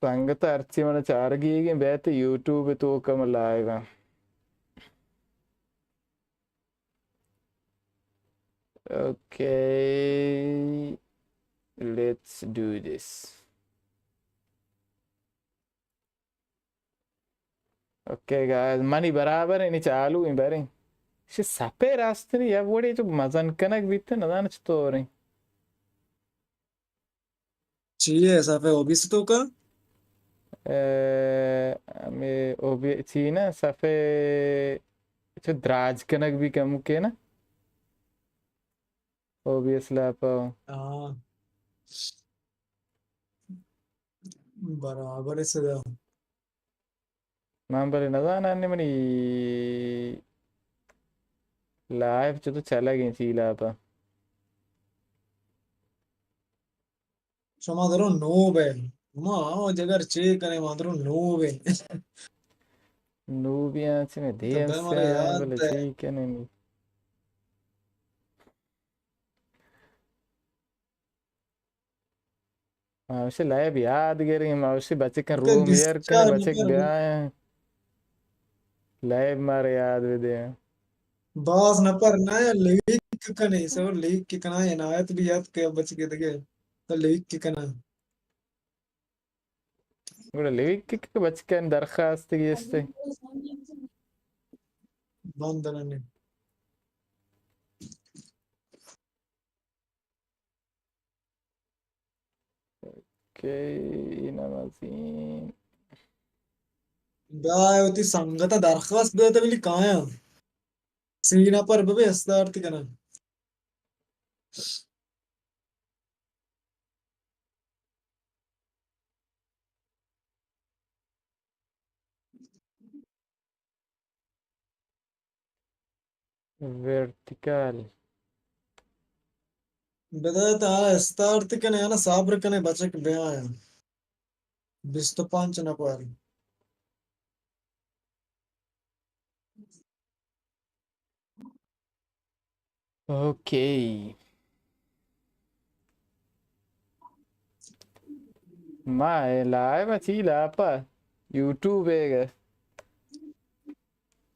संगत अर्ची मन चार की बेहतर यूट्यूब तो कम लाएगा okay let's do this okay guys mani beraber ini चालू in bering she sape rastri ya वोडे जो मजन कनक बीते ना दान story चाहिए ऐसा पे ओबीसी तो का में ओबी ची ना sape जो द्राज कनक भी कम के ना obviously आप हाँ बराबर से दो मांबले ना दान अन्य मनी लाइव जो तो चला गई थी लापा समाधारो नोबे माँ जगह चेक करने माधुरो नोबे नूबिया से में तो दें बे से मारे बोले याद है ठीक है नहीं मावशी लाइव याद करें मावशी बच्चे का के रूम यार बिस्चा कने बच्चे के नपर ब्याह है लाइव मारे याद भी दे बास नपर ना लीक का नहीं सो लीक की कना इनायत भी याद के बच के देखे तो लीक की कना बोले लीक के बच्चे का दरखास्त की इससे बंद ने के नमस्ते गाय होती संगत दरखास्त देते बिली कहाँ है सीना पर बबे अस्तार्थ कना वर्टिकल बेदा अस्तार्थ कने ना साबर कने बचक बया है बिस्तो पांच नपर ओके माय लाइव अच्छी लापा यूट्यूब है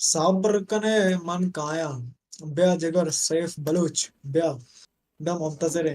साबर कने मन काया ब्या जगर सैफ बलूच ब्या दम मुंतजर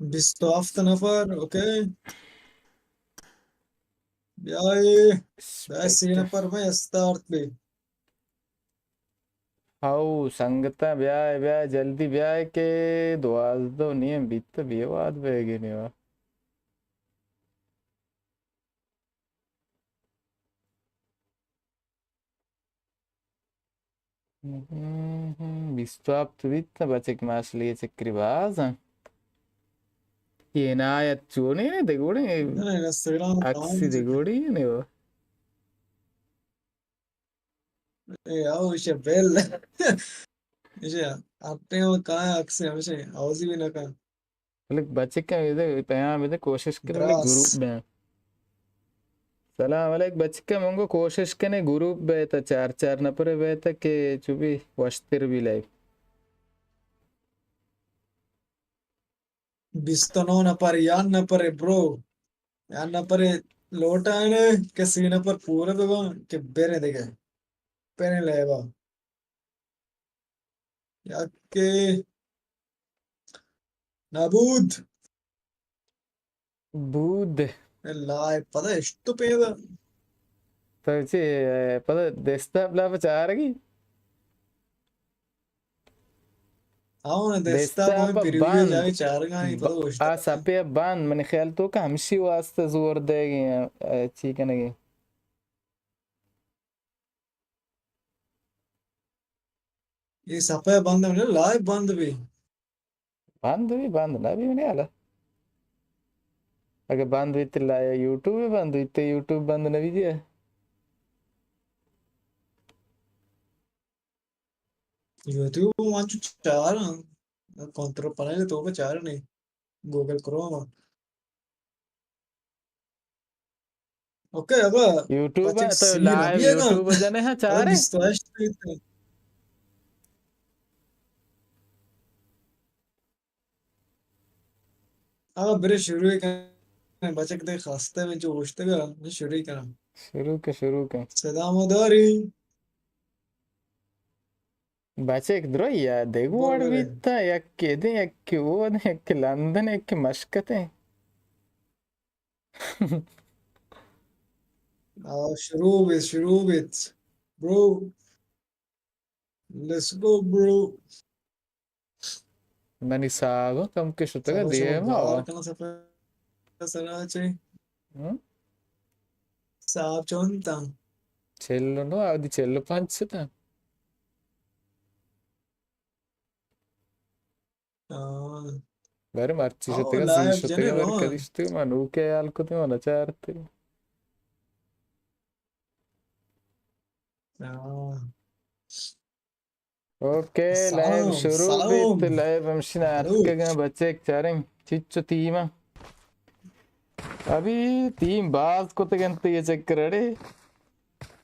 बिस्तो आफ्त नफर ओके ब्याय बस सीन expect पर मैं स्टार्ट पे हाउ संगता ब्याह ब्याह जल्दी ब्याह के दुआज दो नियम बीत बेवाद बेगे नेवा बिस्वाप तो बीत बचक मास लिए चक्री बाज ये नायत चूने ने देगोड़े नहीं इंस्टाग्राम अक्सी काम देगोड़ी ने वो ए आओ इसे बेल इसे आते हो कहाँ अक्से हमेशा आवाज़ भी ना का मतलब बच्चे का इधर पैसा इधर कोशिश कर वाले द्रास ग्रुप में सलाम अलैक बच्चे का मंगो कोशिश करने ग्रुप बेहता चार चार नपरे बेहता के चुभी वस्तिर भी लाइव बिस्तो नो न पर यान न पर ब्रो यान न पर लोटा है ने के सीन पर पूरे तो के बेरे देखे पेने लेवा याके नाबूद बूद लाए पता है इष्टो पेदा तो चे पता देस्ता बला बचारगी आओ ना देस्ता देस्ता में प्रीव्यू बंद जाके चार गाने पता वो आ इष्टा सपे बंद मैंने ख्याल तो का हमशी वास्ते जोर देगी ठीक है नहीं ये सपे बंद में लाए बंद भी बंद ना भी मैंने आला अगर बंद हुई तो लाया यूट्यूब में बंद हुई तो यूट्यूब बंद नहीं दिया यूट्यूब वांचू चार काउंटर पहले तो के चार नहीं गूगल क्रोम ओके अब यूट्यूब बच्चे तो सीन लाइव अभी है ना यूट्यूब जने हाँ चाह अरे रहे विश्वास अब बरे शुरू ही करें बच्चे के खास्ते में जो उठते का ये शुरू ही करें शुरू के सदामदारी बच्चे एक द्रो या देखो बोल और भी मेरे था एक के दे एक के वो दे एक के लंदन एक के मशकते शुरू with bro let's go bro money सागो कम के शुरू का sama दिए sama माँ gar kana sarace saab chonta చెల్లు ను అది చెల్లు పంచుతా Bari oh marchishatega live jane zishatega no bari kadishte manuke alkote manacharte okay live salam शुरू salam बीत लाइव मशीन hello आर्के बच्चे एक चारें चिच्चो तीमा अभी तीन बाज को तो गंते ये चेक करे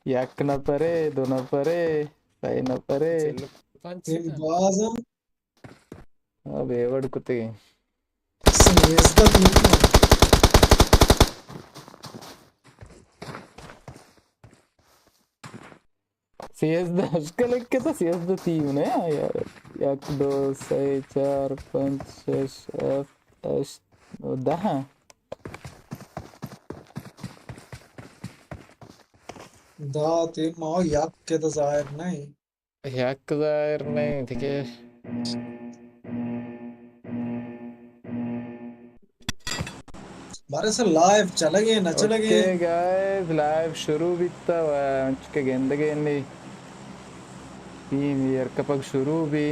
याक न परे दो न परे सही न परे in baza अब एवड को ते sesta team सीएस दस का लेके तो सीएस दो तीन है यार एक दो सही चार पांच छह सात आठ दहा da team ma yak ke da zahir nahi याक जायर नहीं ठीक है बारे से लाइव चले गए न चले ओके गए गाइस लाइव शुरू बित्ता के गेंदगे नहीं टीम ईयर कपक शुरू भी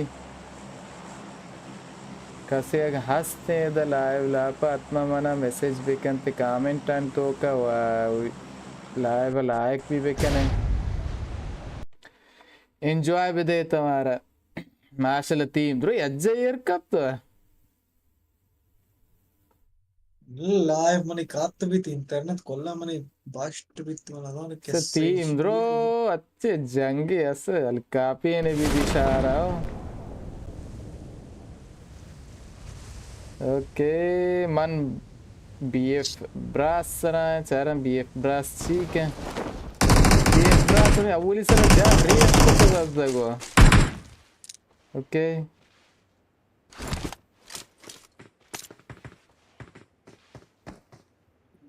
कसे हंसते द लाइव लाप आत्मा मना मैसेज बेकंते कामेंट अन तो का लाइव लाइक भी बेकने एंजॉय भी दे तुम्हारा माशल टीम द्रो अज्जे ईयर कप तो लाइव मनी कात भी थी इंटरनेट कोल्ला मनी बास्ट भी तो लगा ने से कैसे टीम द्रो अच्छे जंगे असल कापी ने भी दिशा रहा हो ओके मन बीएफ ब्रास सरा चारम बीएफ ब्रास ठीक है बीएफ ब्रास में अवली सरा जा रेस को तो दस दगो ओके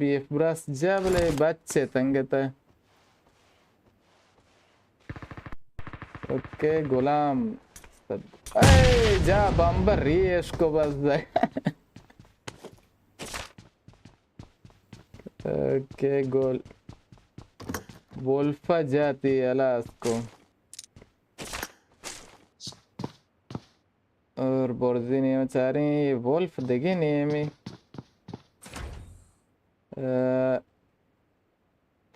बीएफ ब्रास जबले बच्चे तंगता ओके गुलाम ए जा बम्बर रेस को बस ओके गोल वोल्फा जाती अलास्को और बोर्जी नेम चाह रहे हैं ये वोल्फ देखे नेमी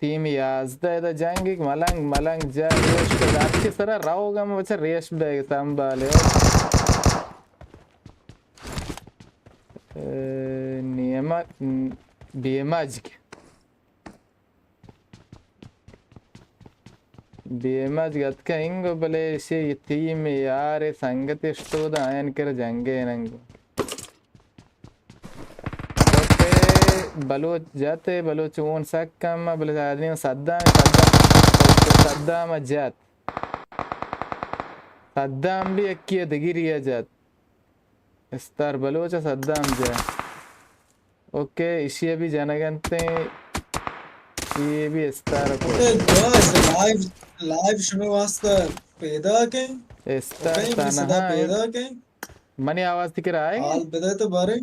टीम याज़दा इधर जाएंगे मलंग मलंग जा रेस के अच्छी तरह राहोगा मैं बच्चा रेस बैग संभाले नियमा बीएमआज के बीएमआज गत का इंगो बले इसे टीम यार संगत स्टोदा आयन कर जाएंगे नंगे बलोच जाते बलोच ऊन सकम बलोच आदमी सद्दाम जात सद्दाम भी एक दगिरिया जात इस्तार बलोच सद्दाम जा ओके इसी भी जनगंते ये भी इस्तार को लाइव लाइव शुरू वास्ता पैदा के इस्तार सदा तनहा पैदा के मनी आवाज दिख रहा है हाल पैदा तो बारे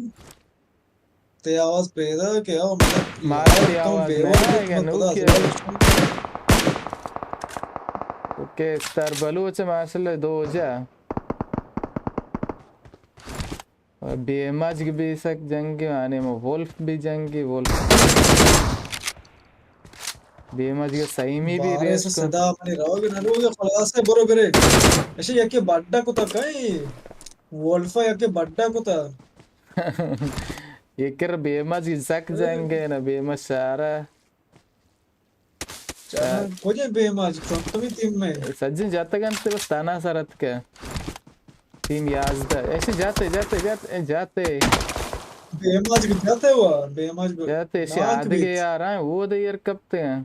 ते आवाज पैदा के आओ मतलब मारी लाइव आवाज बेवर नहीं के आएगा तुम्हें नू पता ओके इस्तार बलोच माशाल्लाह दो जा BMH gibi sak janggi ane mo Wolf भी जंगी Wolf BMH के सही में भी बारे रेस से को सदा अपनी रहोगे ना रहोगे खलास है बरोबर है ऐसे यके बड्डा कुता काय वोल्फा यके बड्डा कुता ये कर BMH की sak जाएंगे ना BMH सारा चाना कोजे बेमाज चोंतमी टीम में सज्जन जाता kan ते बस ताना सरत के टीम याजदा ऐसे जाते जाते जाते जाते बेमाज के जाते हुआ बेमाज को जाते ऐसे नाक आधे के बीच यार हैं वो दे यार कब ते हैं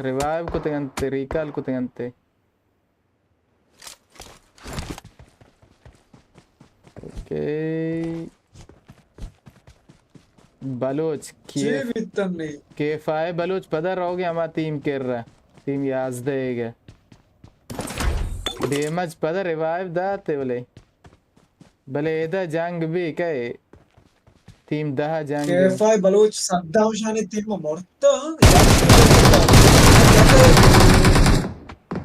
रिवाइव को ते अंते रिकॉल को ते अंते ओके बलोच किए जीवितन नहीं KFI बलोच पता रहोगे हमारा टीम कर रहा टीम याजदा है BMH पता रिवाइव दाते बोले भले इधर जंग भी कहे टीम दहा जंग केफाई बलोच सद्दाम शानी टीम में मरता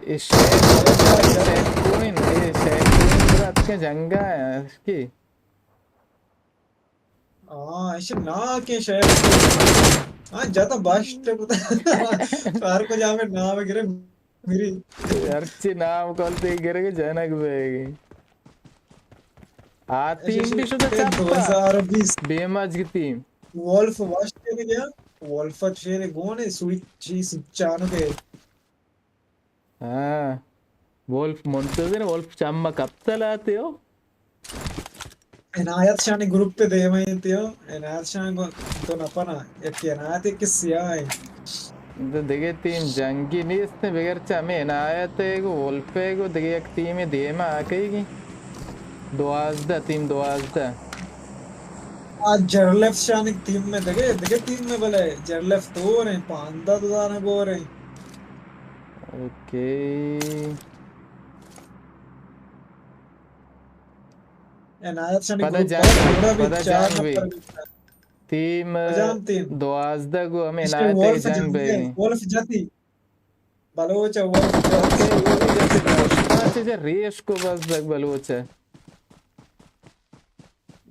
इस शेख कोइन रात के जंगा है की हाँ ऐसे ना के शायद हाँ जाता बास्ट कार को जामे ना में गिरे मेरी अर्ची नाम कॉलते गिरे के जनक बेगी आ टीम भी शुद्ध चप्पा 2020 BMH की टीम वोल्फ वास्ट के क्या वोल्फ चेरे गोने स्विच चीज चानो के हाँ वोल्फ मोंटोजन वोल्फ चम्मा कब तलाते हो इनायत शानी ग्रुप पे दे मैं थियो इनायत शानी को तो ना पना एक इनायत के सिया है तो देखिए टीम जंगी नहीं इसने बगैर चमे ना आया तो एक वोल्फ है को देखिए एक टीम में देमा आ गई की दोआज़दा टीम दोआज़दा आज जर्लेफ शानी टीम में देखे देखे टीम में भले जर्लेफ तो रहे पांदा तो दाना को रहे ओके इनायत शानी पता ग्रुप जान थोड़ा भी पता चार जान भी नंबर टीम अजाम टीम दोआज़दा को हमें इसके ना ते वोल्फ जंग जंगे बेगी वोल्फ जाती बलोच वोल्फ ओके जाती वो भी जैसे पोस्टा से रेस को बस तक बलूच है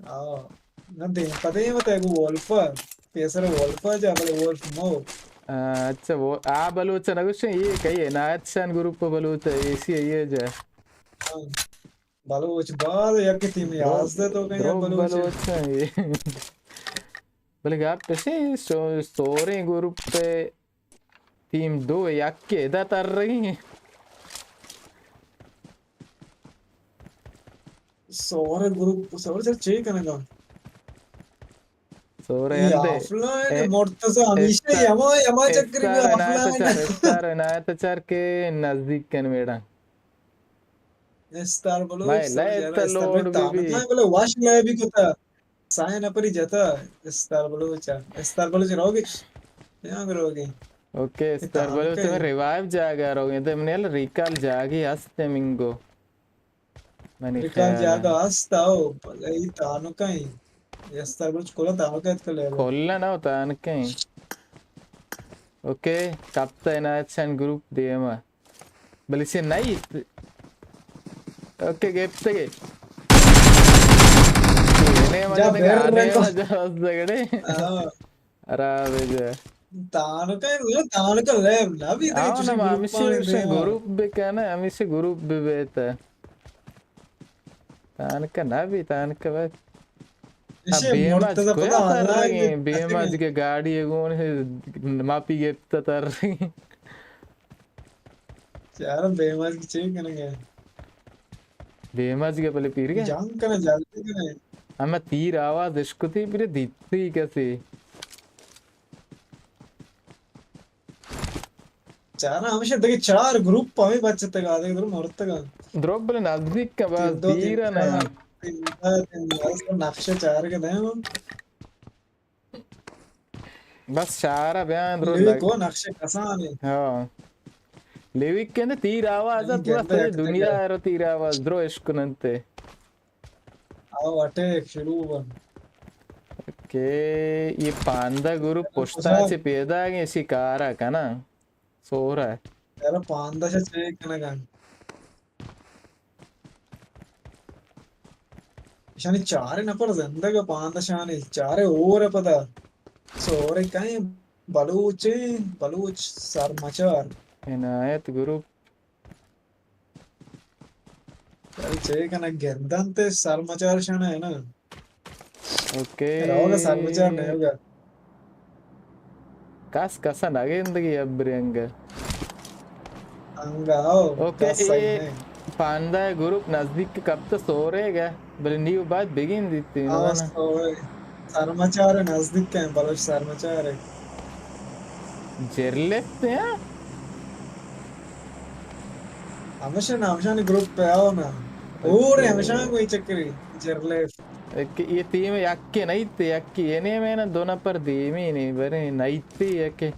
हाँ न दे पता ही मत है को वोल्फ पेसर वोल्फ जा भले वोल्फ मो अच्छा वो आ बलूच है ना कुछ ये कही है नायतशान ग्रुप पर बलूच है इसी ये जो है बलोच बाद या कि टीम याद दे तो कहीं ड्रॉप बलोच बलूच है ये बल्कि आप कैसे सोरे ग्रुप पे टीम दो याक के इधर तर रही है सोरे ग्रुप सोरे से चेक करने का सोरे ये अंदे ऑफलाइन मोर्तजा हमेशा यमा यमा चक्कर में ऑफलाइन इनायतचार के नजदीक के मेरा स्टार भाई बलोच सब लाइट जरा स्टार लोड में भी तान था बोले वाश लाए भी कोता साइन अपरी जाता स्टार बलोच रहोगे क्या करोगे ओके ये स्टार तान बोले का तुम्हें रिवाइव जागा रहोगे तो मैंने यार रिकॉल जागी हंसते मिंगो मैंने रिकॉल ख्याल है जागा हस्ता हो भले ही तानो का ही स्टार बलोच कोला तानो का इतना लेवल खोलना ना होता है कहीं ओके कप्ता इनायतशान ग्रुप दिए मैं बल इसे नहीं ओके गेप से गे ने जा मजा बेर आने रंग मजा सगड़े अरे बेजा तानो का लेवल ना भी देखे आओ ना चुशी ग्रुप पाने अमिशे दे ग्रुप भी कहना अमिशे ग्रुप भी बेहतर तान का ना भी तान का बस अब इसे BMH मोर्तजा को पता या तर ऑनलाइन रही भी हैं BMH के गाड़ी है कौन है मापी के तर रही हैं यार बेमस की चेक करेंगे BMH के पहले पीर के जंग करना जल्दी करें हमें तीर आवाज इसको थी फिर दिखती कैसे चार हमेशा देखिए चार ग्रुप पावे बच्चे तक आधे ग्रुप औरत तक ड्रॉप बोले नजदीक का तीन बस दो तीन तीर है ना चार तीन बस नक्शे चार के दें हम बस सारा बयान ड्रो लिवी लग को नक्शे कसान है हाँ लेविक के अंदर तीर आवाज है नहीं पूरा कहते फिर एक तक दुनिया है रो तीर आवाज ड्रो इसको नंते आओ अटैक शुरू बन के ये पांडा गुरु पोस्टा से पैदा है शिकार है का ना सो रहा है यार पांदा से चेक करने का Shani chare na par zindaga panda shani chare और है पता सोरे कहीं बलूच सरमचार इनायत ग्रुप चल चेक ना गेंदंते सरमचार शाना है ना ओके राहोगा सरमचार नहीं होगा कस कसा नगेंदगी अब्रियंग अंगाओ ओके दस सही ये नहीं पांदा ग्रुप नजदीक के कब तक सो रहेगा बल न्यू बात बिगिन दित्ती आओ ना सोरे सरमचार है नजदीक के हैं बलूच सरमचार है जेरलेफ्ट हैं हमेशा ने ग्रुप पे आओ ना और हमेशा कोई चक्करी जरले कि ये टीम यक्के नहीं थे यक्के ये नहीं मैंने दोनों पर धीमी नहीं बरे नहीं थे यक्के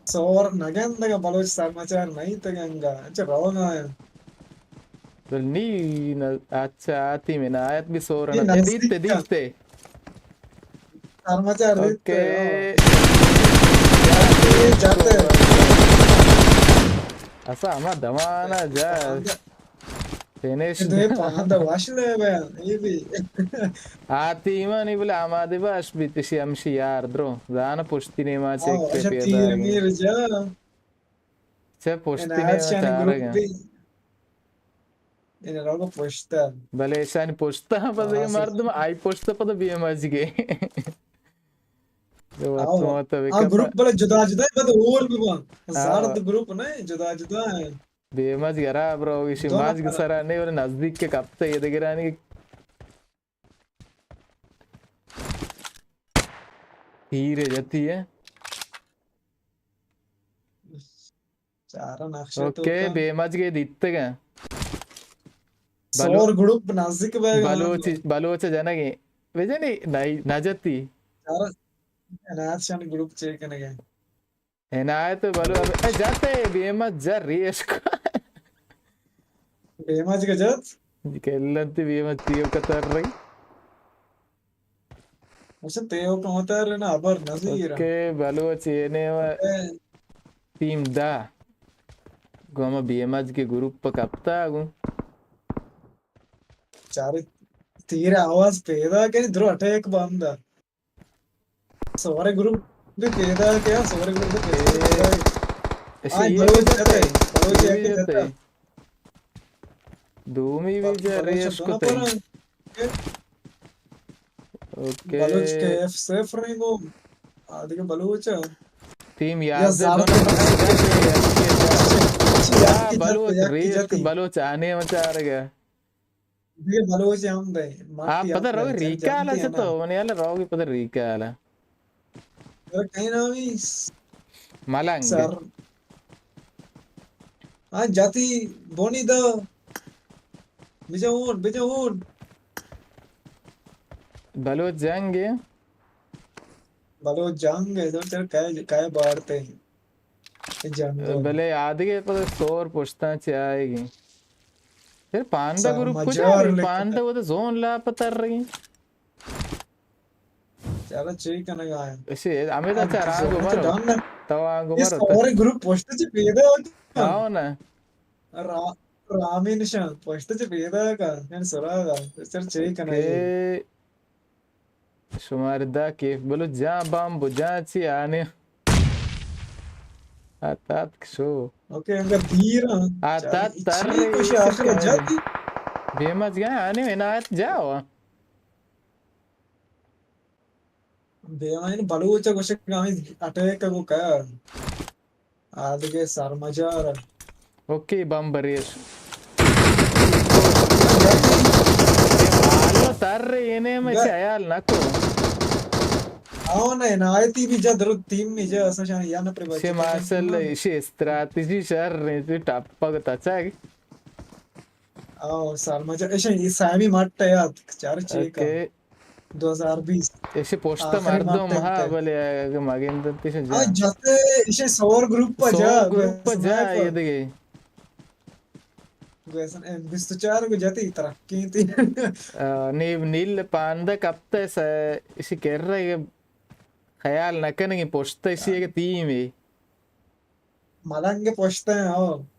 सोर नगेंदगा बलूच सरमचार नहीं तगेंगा अच्छा राहोगा बल नी अच्छा आती में ना आयत भी सो ये रहा ये नजदीक दीते का दीते सरमचार ओके देते आओ जा जाते रेस को जाते ऐसा हमारा दमाना जा पांदा फिनिश ಇದು ಪಾದ ವಾಶಲೆ ಇದು आती में नहीं बोले आमादे बाश बीती amshi यार द्रो जाना पुष्टि नहीं मार आओ चेक पे अच्छा पैदा तीर आगे मीर जा से en पुष्टि नहीं मार action चाह group रहे भी en logo posta भले ऐसा नहीं पुष्टा पता के मर्द में आई पुष्टा पता बीएमएस के जो आओ बात तो आ विकप ग्रुप बड़े जुदा जुदा है बट और भी बन हाँ ज़्यादा ग्रुप नहीं जुदा जुदा है बीएमएस करा ब्रो इसी दोनों माज के पर सरा नहीं बोले नजदीक के कब तक ये देख रहा नहीं हीरे जाती है चारा नक्शे तो ओके का बीएमएस के दिखते क्या बलो सौर ग्रुप नजदीक बैग हम बलोच जनगे वजह नहीं नहीं नजती चारा en action group चेक करेंगे है ना आए तो बलो अब जाते बीएमएस जा रेस को बेमाज का जत केल्लंती बीएमएस तीव कतर रही उसे तेव का होता है ना अबर नजीर ओके बलोच ये ने टीम दा गोमा बीएमएस के ग्रुप पर कपता आगू चारे तीर आवाज पैदा करी द्रो अटैक बंद सोरे ग्रुप भी पैदा क्या सोरे ग्रुप भी पैदा ऐसे आज ये भी बलोच जाते जाते बलोच ये भी जाके जाते जाता धूमी भी जा बलोच रेस को दोनों थे पर ओके बलोच के एफ सेफ रहेंगो आदि के बलोच टीम या याद है ज़्यादा दोनों पर जा बलोच याद की रेस जाती बलोच आने में चाह रहा ये बलोच हम दे आप माटी पता हम रहोगे दे रीका आला जानती से है तो ना मैंने यार रहोगे पता रीका आला कहीं ना भी मलंग सर हाँ जाती बोनी द बिजहून बलोच जाएंगे बलोच जाएंगे तो चल काय बाढ़ते हैं जंगल भले आधे के पता शोर पुछता चाहेगी फिर पांडा सर ग्रुप कुछ आ मजार रही लेकर पांडा वो तो जोन ला पता रही चलो चेक करने का है ऐसे हमें तो अब अच्छा रांगो जोन तो मारो डन ना तो आंगो इस मारो तो और ग्रुप पोस्ट से पेदा का आओ ना रा रामी निशान पोस्ट से पेदा का यानी सरा का सर चेक करना ओके ये शुमार दा केफ बोलो जा बम बुझा ची आने आतात शो ओके अंदर धीर आतात तर इच्छी कुछ इसी आखिर क्या जाती बेमत गया आने में ना जाओ बेमाइन बलूचा कुछ कहीं अटैक का को क्या आदि के सर मजार ओके बम बरेश जाती मालो तर येने में चायाल नको అవునా నాయతి బిజా దరు టీమ్ బిజా అసలు యాన Se Marcel și strategii și are tappa tațag. आओ साल मजा ऐसे ये सामी मट्टा याद चार चेक Okay. 2020 ऐसे पोस्ट आखिरी मारदो मट्टा महा इनते बोले मागेन तसे आ जा. जाते ऐसे सौर ग्रुप पर जा सो ग्रुप जा स्नाइपर ये देखे. वैसे 24 को जाती तरक्की थी नील पांदा कप्ता इसी कर रहा है ख्याल न करने की पोस्ट इसी एक टीम है. मलंगे पोछते हैं आओ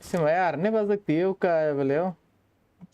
इसमें यार ने बस तीव का है बोले हो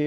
ये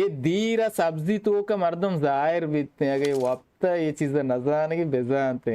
ये दीरा सब्जी तो का मर्दम जाहिर बीतते हैं अगर वक्ता ये चीज़ें नजाने की बेजानते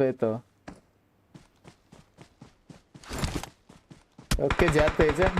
बेतो ओके जाते जा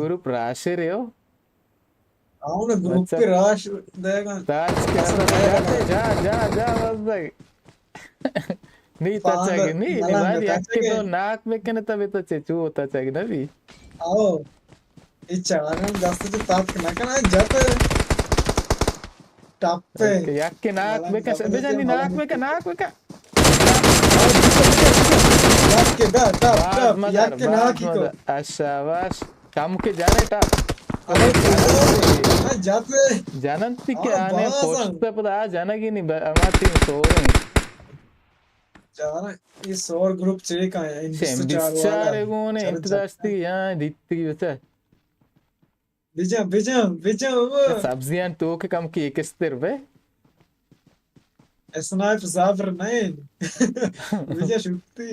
ग्रुप राशेरे हो అవును గ్రూప్ बच्चा కి రాష్ దేగా ताज के అసలు नजर దేగా जाते जा जा जा बस नहीं పాంద तचागी नहीं మలంగ बाद यक्के తచ్చగే तो नाक में कने तभी तो चेचू तचागी ना भी అవు ఈ చాగం దస్తు తాత్ నకన జత టప్పే ओके यक्के नाक మలంగ में का దబదతే बेजानी మలంగ नाक में का टप అవు దిశ యాక్కే దా టప్ बाद టప్ मदर యాక్కే बाद నాకికో मदर शाबाश कम के जाने टप అవు अरे जानती జతే जानती ఆ के आने బాసం पोस्ट पे पता जानेगी नहीं हमारी टीम सोए చాలా ఈ సోర్ గ్రూప్ చేయక शेम ఇండిస్తు చాలు వాలా बिचारे को ने చాలా జత इंतजास्ती यहाँ दिखती बता బిజం బిజం బిజం सब्जियां तो के कम की एक स्तर पे स्नाइप जाबर नहीं बिजय शुक्ति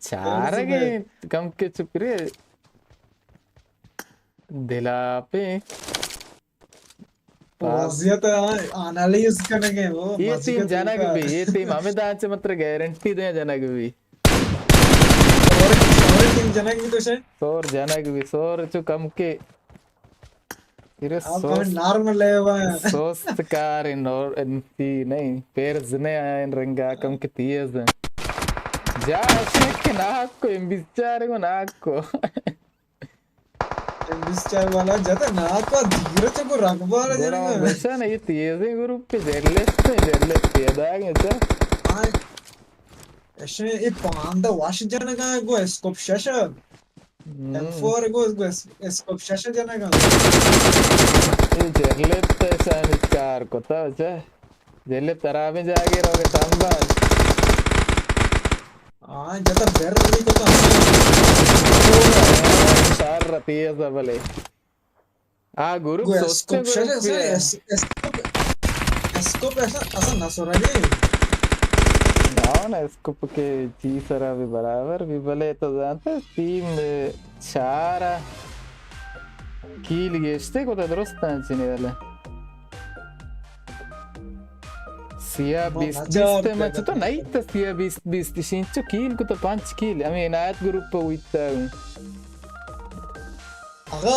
चार के कम के चुपरे दिला पे वजियत एनालिसिस करेंगे वो ये टीम मजिका तू जनक का भी ये टीम हमें दांचे मात्र गारंटी दे जनक भी और टीम जनक भी तो है सोर जनक भी सोर चु कम के फिर आप कमेंट सोस नॉर्मल ले हुआ है सोस्त कार इन और ती नहीं पैर जने आए रंगा कम के तीज जा ऐसे के नाक को इन बेचारे को नाक को चाय वाला जाता ना को धीरे से को रखबा रहा गोरा जनक बेचा ना ये तीज ग्रुप पे जेरलेस ये दाग है हां ऐसे ये पांडा वाश जनक को स्कोप शशा M4 को स्कोप शशा जनक ये जेरलेस सैनिकार को था जेरलेस तराबे जागे रहोगे संभाल हां जाता बेर नहीं को तो सार रतिया सबले आ ग्रुप को सोचते स्कोप शशा ग्रुप है स्कोप ऐसा ऐसा ना सोरागे ना इसको के जी सरा भी बराबर भी भले तो जानते टीम चार कील गेस्ते को तो दुरुस्त है वाले सिया 20 मैच तो नहीं तो सिया 20 शिंचो कील को तो 5 कील हमें नायत ग्रुप पे हुईता आगा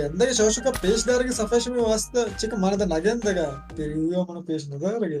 गंदा शोशो का पेज दार के सफेश में वास्ता चिक माने दा नगंदगा पेरियो मन page नदारगे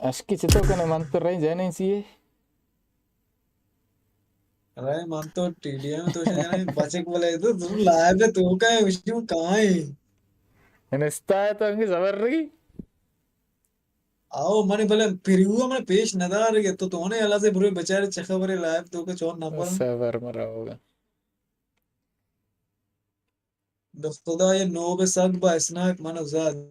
acho que se toca na Monterrey já nem se अरे मान तो टीडीएम तो शायद बचे बोले तो तुम लाइव पे तू का है विष्णु कहाँ है en está तो अंगे सबर आओ मने बोले पेरियो मन पेज नदारगे तो तोने अला से बुरे बेचारे चखा बरे लाइव तो के चोर ना पर सबर मरा होगा दफ्तदा ये नो पे सग बा स्नाइप मन उजाद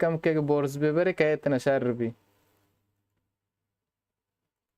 कम के बोर्स बेबरे कहते न शहर भी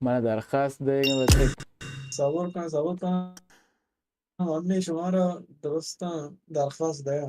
mana दरखास्त देंगे बच्चे सबर का हमने शुमारा दोस्ता दरखास्त दिया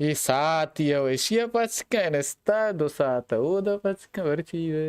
ये सात या वैशिया पचका नस्ता दो सात वो दो पचका वर्ची है.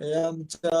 आमच्या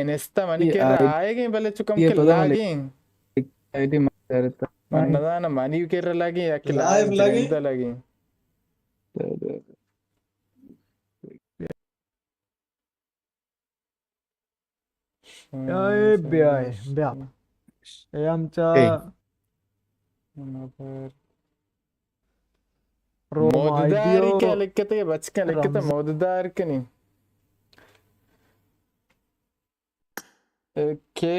en esta mani que आएगी भले चुकम के पता मैं लागी आईडी मार था मन्नदाना मनी के लगी या कि लाइव लाइव लगी जिंदा लगी. ए बेआय ब्या हे आमच्या रोम मोददारी आयडियो क्या लिखते हैं बच क्या लिखते रमज मोददार के नहीं. ओके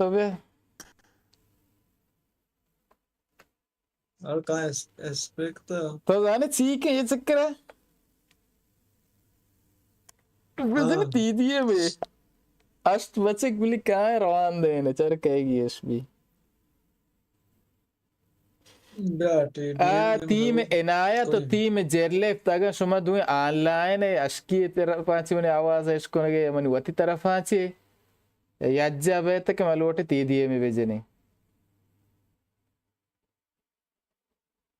तबे और काय एस्पेक्ट तो जाने चीक है ये चक्कर है. वजन हाँ तीदी है बे अष्ट बच्चे गुली कहाँ है रवान देने चर कहेगी एस भी बेटी ती में इनाया तो कोई ती में जेरलेफ तगा शुमा दुए ऑनलाइन है अश्की तरफ आची मने आवाज है इसको नगे मने वती तरफ आची यज्जा बे तक मलोटे ती दिए में बेजने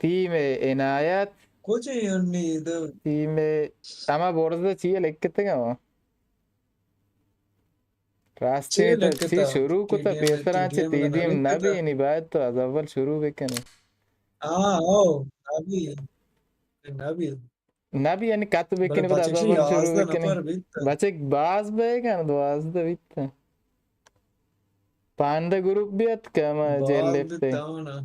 ती में इनायत कुछ नहीं इधर ती में तमा बोर्ड से चाहिए लिखते क्या वो रास्ते चाहिए में तो लेके ची था शुरू को तो पेसर आचे टीडीएम ती का ना दिए लेके नबी था नहीं बात तो अज़अव्वल शुरू बेकने हाँ ओ अभी अभी नबी यानी कात बड़े बेकने पर बच्चे की अज़अव्वल आवाज शुरू था ना बेकने पर भी था बच्चे बाज बेकन दो आज तो बित्ता पांडे ग्रुप भी अत कमा जेल बात भी लेफ्ट है था ना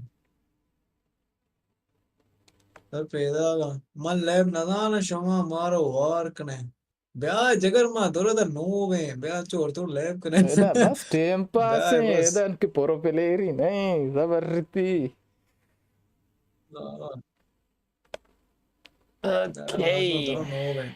तर पैदा का मन लैब ना था ना शमा मारो वार कने ब्याह जगर मा थोड़ा सा नो में ब्याह चोर तो लैब कने इधर बस टाइम पास ब्याह है बस इधर उनकी प्रोपेलेरी नहीं जबरती ओके ब्याह थोड़ा नो में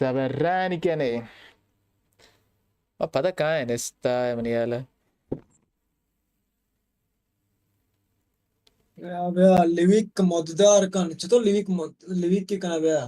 जबरानी क्या नहीं अब पता कहाँ है निस्ता है मनियाला ब्याह लिविक मददार कन चतो लिविक लिविक की कना ब्याह